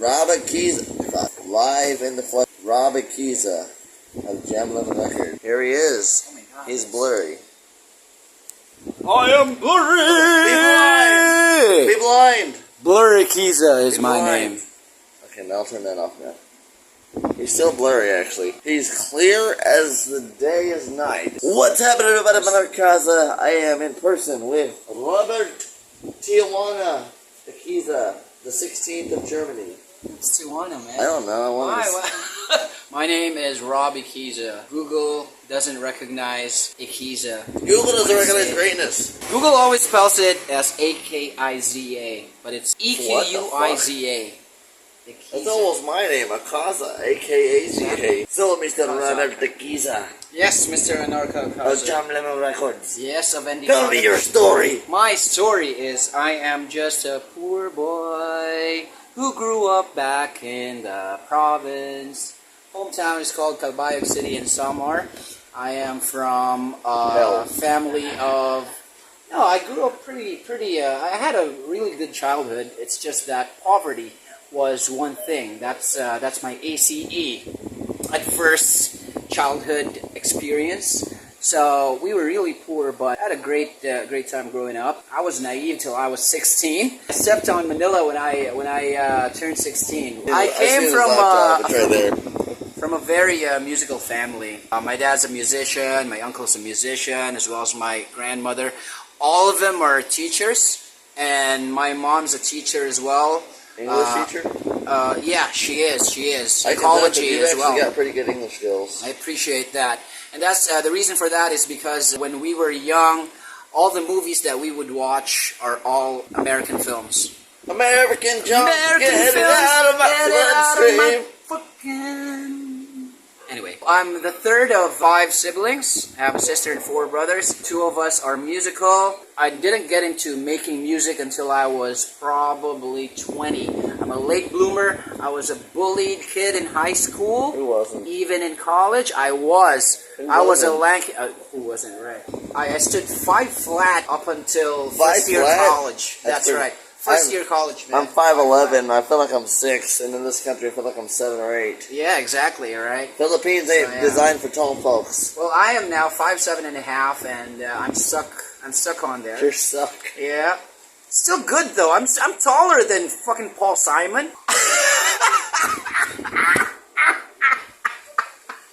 Rob Equiza, live in the flesh. Rob Equiza of Gem Lemon Record. Here he is. Oh my God. He's blurry. I am blurry! Be blind! Blurry Equiza is Be my blind. name. Okay, now I'll turn that off now. He's still blurry, actually. He's clear as the day is night. What's happening, everybody? I'm Anarka Akaza. I am in person with Robert Tijuana Equiza, the 16th of Germany. It's Tijuana, man. I don't know. Why? My name is Rob Equiza. Google doesn't recognize Equiza. Google doesn't recognize greatness. Google always spells it as A-K-I-Z-A, but it's E-Q-U-I-Z-A. That's almost my name, Akaza, A-K-A-Z-A. So, Mr. Robert Equiza. Yes, Mr. Anarka Akaza. Of Jam Lemon Records. Yes, of ND. Tell me your story. My story is I am just a poor boy who grew up back in the province. Hometown is called Calbayog City in Samar. I am from a family of... No, I grew up pretty... I had a really good childhood. It's just that poverty was one thing. That's my ACE at first childhood experience. So we were really poor, but I had a great time growing up. I was naive till I was 16. I stepped on Manila when I turned 16. I came from a very musical family. My dad's a musician, my uncle's a musician, as well as my grandmother. All of them are teachers, and my mom's a teacher as well. English teacher? Yeah, she is. Psychology as well. You got pretty good English skills. I appreciate that. And that's the reason for that is because when we were young, all the movies that we would watch are all American films. American junk, American get films, it out of my fucking... Anyway, I'm the third of 5 siblings. I have a sister and 4 brothers. 2 of us are musical. I didn't get into making music until I was probably 20. I'm a late bloomer. I was a bullied kid in high school. Who wasn't? Even in college, I was. I was a lanky... who wasn't, right? I stood 5 flat up until first year college. That's right. First year college, man. I'm 5'11". I feel like I'm 6, and in this country I feel like I'm 7 or 8. Yeah, exactly, alright. Philippines ain't designed for tall folks. Well, I am now 5'7" and a half, and I'm stuck on there. You're stuck. Yeah. Still good, though. I'm taller than fucking Paul Simon.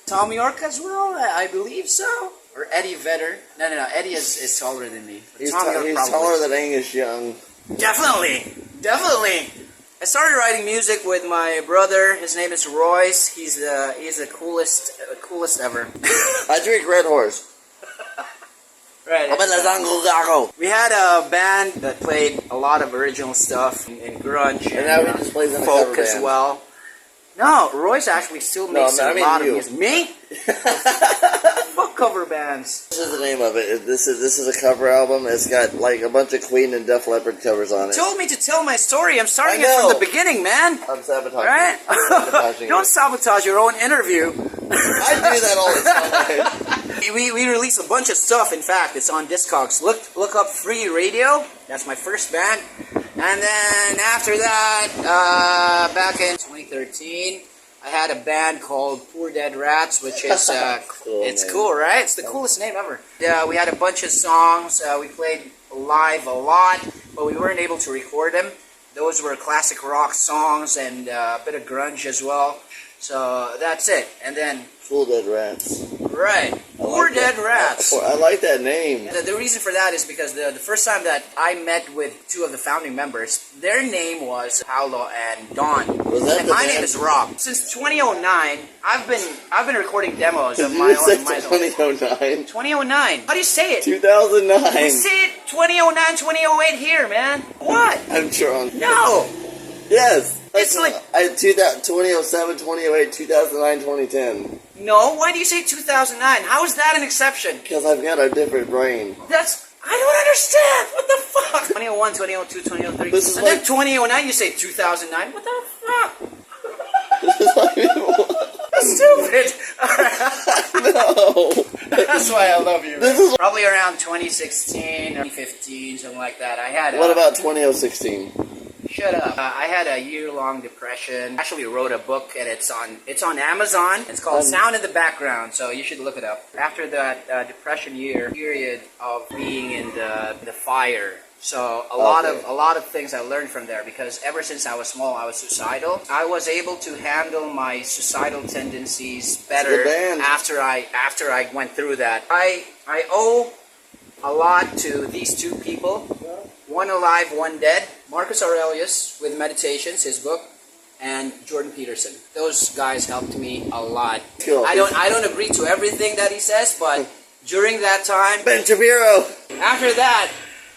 Tom York as well, I believe so. Or Eddie Vedder. No. Eddie is taller than me. He's taller than Angus Young. Definitely. I started writing music with my brother. His name is Royce. He's the coolest ever. I drink Red Horse. Right. We had a band that played a lot of original stuff in grunge and now he just plays in a folk cover as band. well. No, Royce actually still makes a lot of music. Me? Fuck cover bands. This is the name of it. This is a cover album. It's got like a bunch of Queen and Def Leppard covers on it. You told me to tell my story. I'm starting it from the beginning, man. I'm sabotaging. Right? Don't sabotage your own interview. I do that all the time. We released a bunch of stuff. In fact, it's on Discogs. Look up Free Radio. That's my first band. And then after that, back in 2013, I had a band called Poor Dead Rats, which is cool, right? It's the coolest name ever. We had a bunch of songs. We played live a lot, but we weren't able to record them. Those were classic rock songs and a bit of grunge as well. So that's it. And then Poor Dead Rats. Right. Poor Dead Rats. I like that name. The reason for that is because the first time that I met with 2 of the founding members, their name was Paolo and Don. And my name is Rob. Since 2009, I've been recording demos of my own. 2009. 2009. How do you say it? 2009. We say it 2009, 2008 here, man. What? I'm drunk. No. Yes. It's like 2007, 2008, 2009, 2010. No, why do you say 2009? How is that an exception? Because I've got a different brain. I don't understand. What the fuck? 2001, 2002, 2003. And then 2009 you say 2009. What the fuck? That's stupid. No. That's why I love you. Probably around 2016 or 2015, something like that. What about 2016? Shut up. I had a year-long depression. Actually wrote a book, and it's on Amazon. It's called Sound in the Background, so you should look it up. After that depression period of being in the fire. So a lot of things I learned from there, because ever since I was small, I was suicidal. I was able to handle my suicidal tendencies better after I went through that. I owe a lot to these two people, One Alive, One Dead, Marcus Aurelius with Meditations, his book, and Jordan Peterson. Those guys helped me a lot. Cool. I don't agree to everything that he says, but during that time, Ben Shapiro. after that,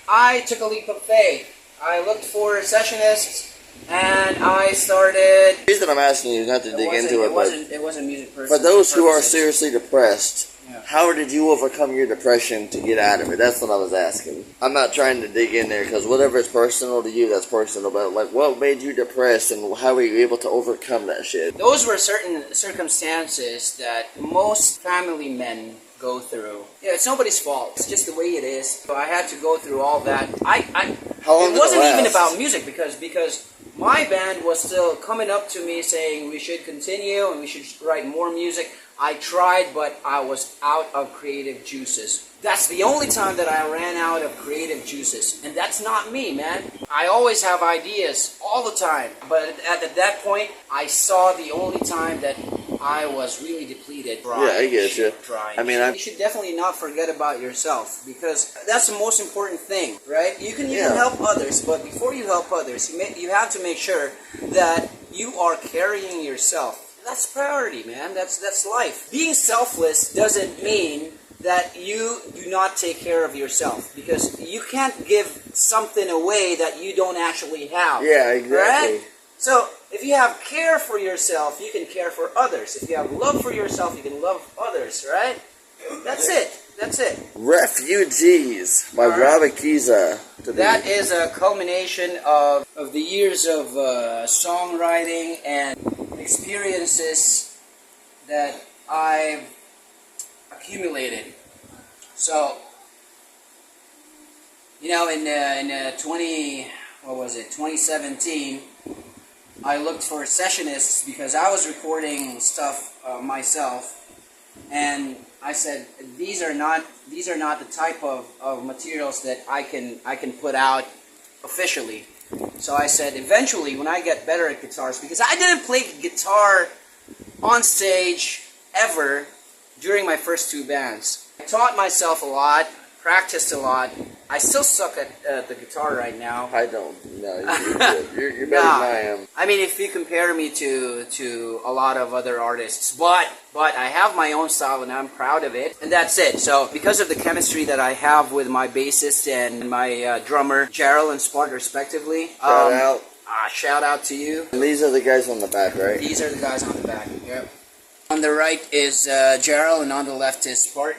I took a leap of faith. I looked for sessionists, and I started. The reason I'm asking you is not to dig into it, but it wasn't music person. for those who are seriously depressed, Yeah. how did you overcome your depression to get out of it? That's what I was asking. I'm not trying to dig in there, because whatever is personal to you, that's personal. But like, what made you depressed, and how were you able to overcome that shit? Those were certain circumstances that most family men go through. Yeah, it's nobody's fault. It's just the way it is. So I had to go through all that. How long it did wasn't it last? even about music, because my band was still coming up to me saying we should continue and we should write more music. I tried, but I was out of creative juices. That's the only time that I ran out of creative juices. And that's not me, man. I always have ideas all the time. But at that point, I saw the only time that I was really depleted. Yeah, I get you. I mean, you should definitely not forget about yourself, because that's the most important thing, right? You can help others, but before you help others, you have to make sure that you are carrying yourself. That's priority, man. That's life. Being selfless doesn't mean that you do not take care of yourself, because you can't give something away that you don't actually have. Yeah, exactly. Right? So, if you have care for yourself, you can care for others. If you have love for yourself, you can love others, right? That's it. That's it. Refugees by Rob Equiza. That is a culmination of the years of songwriting and experiences that I've accumulated. So, you know, in 2017, I looked for sessionists because I was recording stuff myself, and I said these are not the type of materials that I can put out officially. So I said eventually, when I get better at guitars, because I didn't play guitar on stage ever during my first two bands. I taught myself a lot, practiced a lot. I still suck at the guitar right now. I don't. No, you're better than I am. I mean, if you compare me to a lot of other artists, but I have my own style and I'm proud of it, and that's it. So because of the chemistry that I have with my bassist and my drummer, Gerald and Spot, respectively. Shout out to you. And these are the guys on the back, right? These are the guys on the back. Yep. On the right is Gerald, and on the left is Spart.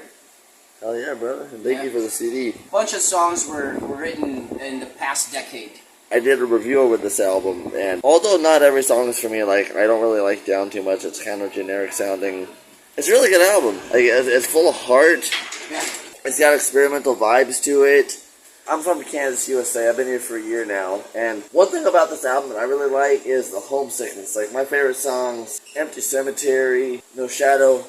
Hell yeah, brother. And thank you for the CD. A bunch of songs were written in the past decade. I did a review over this album, and although not every song is for me, like, I don't really like Down too much. It's kind of generic sounding. It's a really good album. Like, it's full of heart. Yeah. It's got experimental vibes to it. I'm from Kansas, USA. I've been here for a year now. And one thing about this album that I really like is the homesickness. Like, my favorite songs, Empty Cemetery, No Shadow.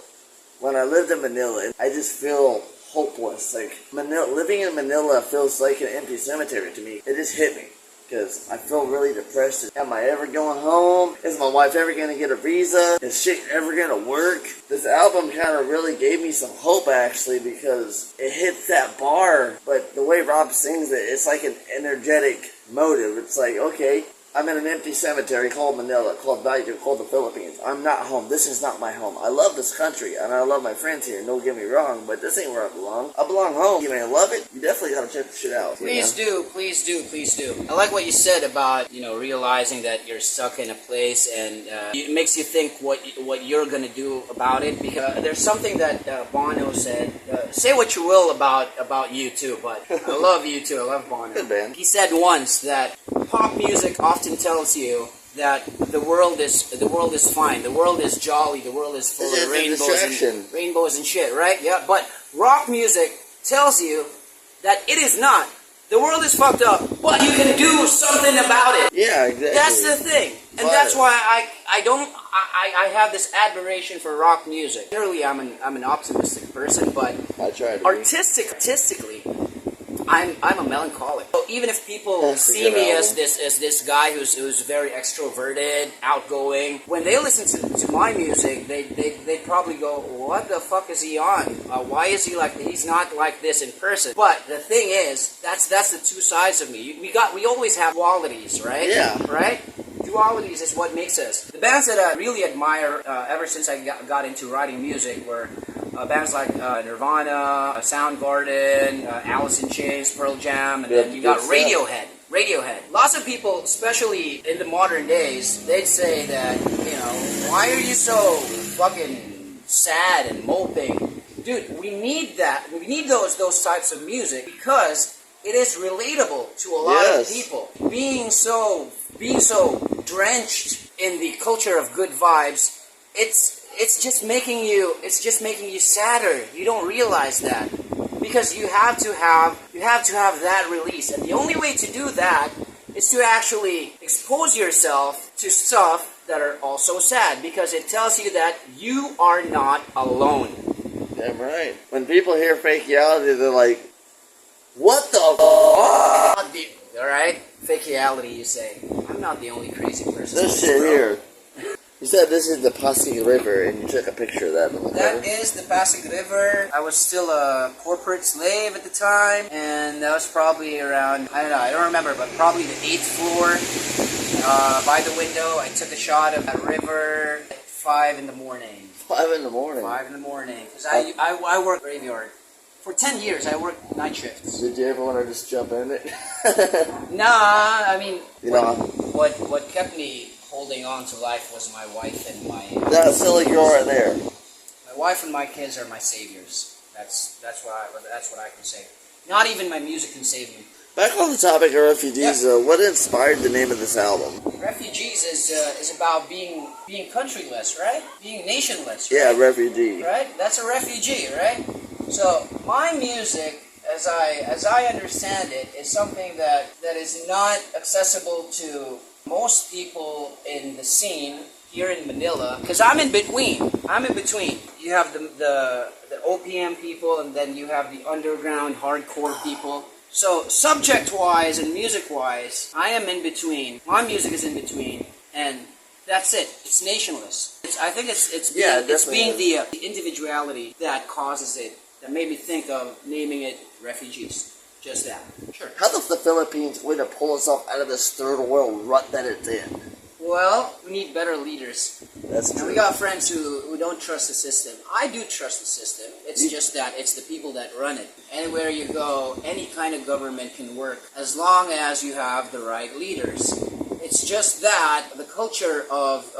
When I lived in Manila, I just feel hopeless. Like, living in Manila feels like an empty cemetery to me. It just hit me, because I feel really depressed. Am I ever going home? Is my wife ever going to get a visa? Is shit ever going to work? This album kind of really gave me some hope, actually, because it hits that bar, but the way Rob sings it, it's like an energetic motive. It's like, okay, I'm in an empty cemetery called Manila, called Baguio, called the Philippines. I'm not home. This is not my home. I love this country, and I love my friends here. Don't get me wrong, but this ain't where I belong. I belong home. You may love it. You definitely gotta check this shit out. Please do. I like what you said about, realizing that you're stuck in a place, and it makes you think what you're gonna do about it. Because there's something that Bono said. Say what you will about U2, but I love U2. I love Bono. Good band. He said once that pop music often tells you that the world is fine, the world is jolly, the world is full of rainbows and shit, right? Yeah, but rock music tells you that it is not. The world is fucked up, but you can do something about it. Yeah, exactly. That's the thing, and that's why I have this admiration for rock music. Clearly, I'm an optimistic person, but I try to artistically, I'm a melancholic. So even if people That's a see good me album. as this guy who's very extroverted, outgoing, when they listen to my music, they probably go, "What the fuck is he on? Why is he like? He's not like this in person." But the thing is, that's the two sides of me. We always have qualities, right? Yeah. Right. Dualities is what makes us. The bands that I really admire ever since I got into writing music were bands like Nirvana, Soundgarden, Alice in Chains, Pearl Jam, and then you got Radiohead. Radiohead. Lots of people, especially in the modern days, they'd say that, why are you so fucking sad and moping? Dude, we need that. We need those types of music because it is relatable to a lot of people. Being so drenched in the culture of good vibes, it's just making you sadder. You don't realize that because you have to have that release, and the only way to do that is to actually expose yourself to stuff that are also sad because it tells you that you are not alone. Damn right. When people hear fakeality, they're like, "What the fuck?" Alright? Fakeality, you say. I'm not the only crazy person. This shit here. You said this is the Pasig River, and you took a picture of that. That is the Pasig River. I was still a corporate slave at the time, and that was probably around, I don't remember, but probably the 8th floor. By the window, I took a shot of that river at 5 in the morning. 5 in the morning? 5 in the morning. Because I work graveyard. For 10 years, I worked night shifts. Did you ever want to just jump in it? Nah, I mean, You what kept me holding on to life was my wife and my... That silly girl right there. My wife and my kids are my saviors. That's what I can say. Not even my music can save me. Back on the topic of refugees, what inspired the name of this album? Refugees is about being countryless, right? Being nationless. Right? Yeah, refugee. Right? That's a refugee, right? So my music, as I understand it, is something that is not accessible to most people in the scene here in Manila, because I'm in between. You have the OPM people, and then you have the underground hardcore people. So subject-wise and music-wise, I am in between. My music is in between, and that's it. It's nationless. I think it's being the individuality that causes it, that made me think of naming it Refugees. Just that. Sure. How does the Philippines way to pull itself out of this third world rut that it's in? Well, we need better leaders. That's true. And we got friends who don't trust the system. I do trust the system. It's just that it's the people that run it. Anywhere you go, any kind of government can work as long as you have the right leaders. It's just that the culture of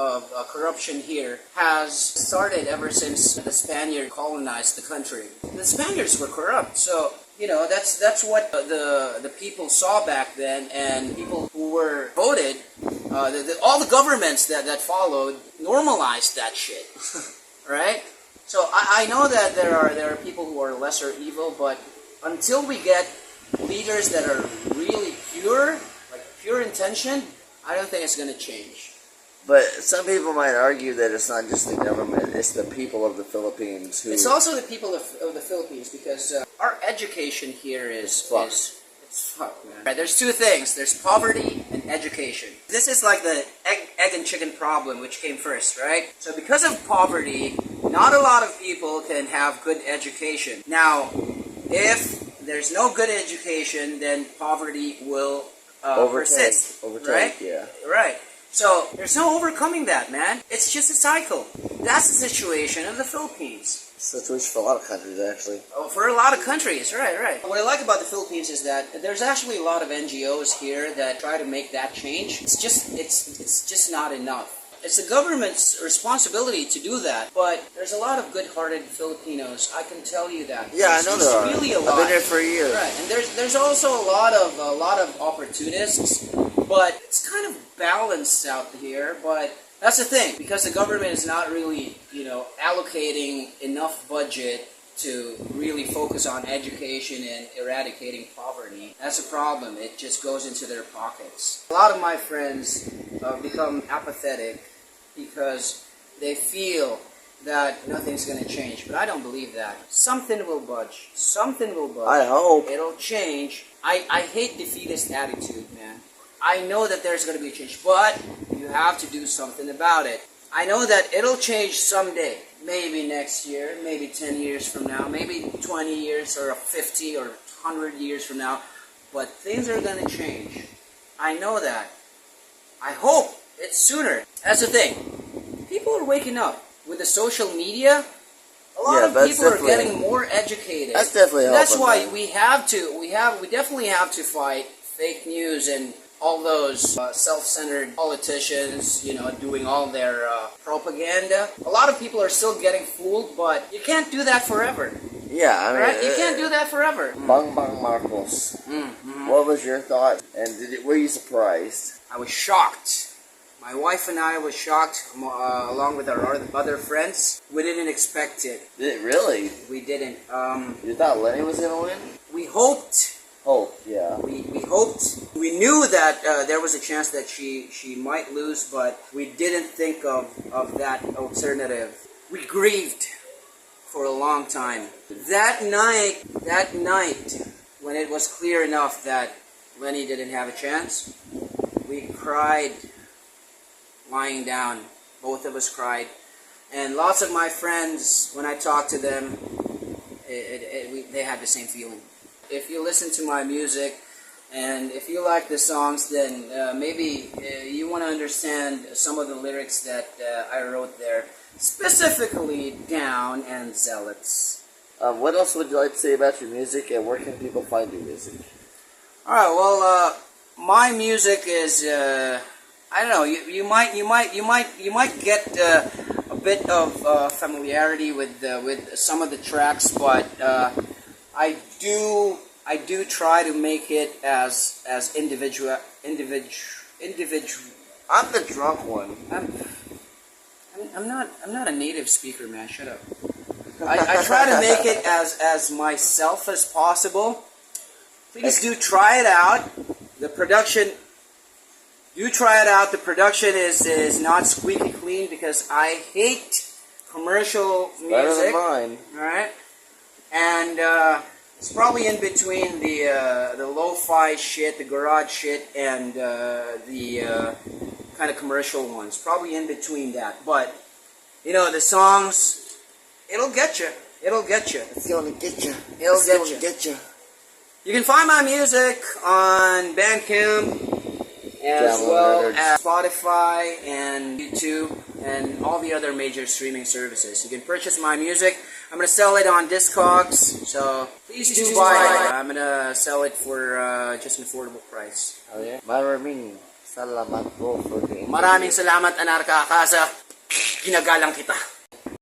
corruption here has started ever since the Spaniards colonized the country. The Spaniards were corrupt, so that's what the people saw back then, and people who were voted, all the governments that followed normalized that shit, right? So I know that there are people who are lesser evil, but until we get leaders that are really pure, like pure intention, I don't think it's going to change. But some people might argue that it's not just the government, it's the people of the Philippines who... It's also the people of the Philippines, because our education here is fucked, man. Right, there's two things. There's poverty and education. This is like the egg and chicken problem, which came first, right? So because of poverty, not a lot of people can have good education. Now, if there's no good education, then poverty will persist. Right? Yeah. Right. So, there's no overcoming that, man. It's just a cycle. That's the situation of the Philippines. Situation for a lot of countries, actually. Oh, for a lot of countries, right. What I like about the Philippines is that there's actually a lot of NGOs here that try to make that change. It's just not enough. It's the government's responsibility to do that, but there's a lot of good-hearted Filipinos. I can tell you that. Yeah, I know there are. Really a lot. I've been here for a year. Right, and there's also a lot of opportunists, but it's kind of balanced out here. But that's the thing, because the government is not really, allocating enough budget to really focus on education and eradicating poverty. That's a problem. It just goes into their pockets. A lot of my friends become apathetic because they feel that nothing's going to change. But I don't believe that. Something will budge. Something will budge. I hope. It'll change. I hate defeatist attitude, man. I know that there's going to be a change, but you have to do something about it. I know that it'll change someday. Maybe next year, maybe 10 years from now, maybe 20 years or 50 or 100 years from now. But things are going to change. I know that. I hope it's sooner. That's the thing. People are waking up. With the social media, a lot of people are getting more educated. That's definitely helping. That's why we definitely have to fight fake news and all those self-centered politicians, doing all their propaganda. A lot of people are still getting fooled, but you can't do that forever. Yeah, I mean, right? You can't do that forever. Bang Bang Marcos. What was your thought? And were you surprised? I was shocked. My wife and I was shocked, along with our other friends. We didn't expect it. Did it really? We didn't. You thought Lenny was gonna win? We hoped. Hope, yeah. We hoped. We knew that there was a chance that she might lose, but we didn't think of that alternative. We grieved for a long time. That night, when it was clear enough that Lenny didn't have a chance, we cried. Lying down, both of us cried, and lots of my friends, when I talked to them, they had the same feeling. If you listen to my music, and if you like the songs, then maybe you want to understand some of the lyrics that I wrote there, specifically Down and Zealots. What else would you like to say about your music, and where can people find your music? All right, well, my music is. I don't know. You might get a bit of familiarity with some of the tracks, but I do try to make it as individual. I'm the drunk one. I'm not a native speaker, man. Shut up. I try to make it as myself as possible. Please do try it out. The production. Do try it out. The production is not squeaky clean because I hate commercial music. Better than mine. All right, and it's probably in between the lo-fi shit, the garage shit, and the kind of commercial ones. Probably in between that. But the songs, it'll get you. It'll get you. It's gonna get you. It'll get you. You can find my music on Bandcamp, as well as Spotify and YouTube and all the other major streaming services. You can purchase my music. I'm going to sell it on Discogs, so please do buy it. I'm going to sell it for just an affordable price. Oh yeah? Maraming salamat po for the interview. Maraming salamat, Anarka Akaza. Ginagalang kita.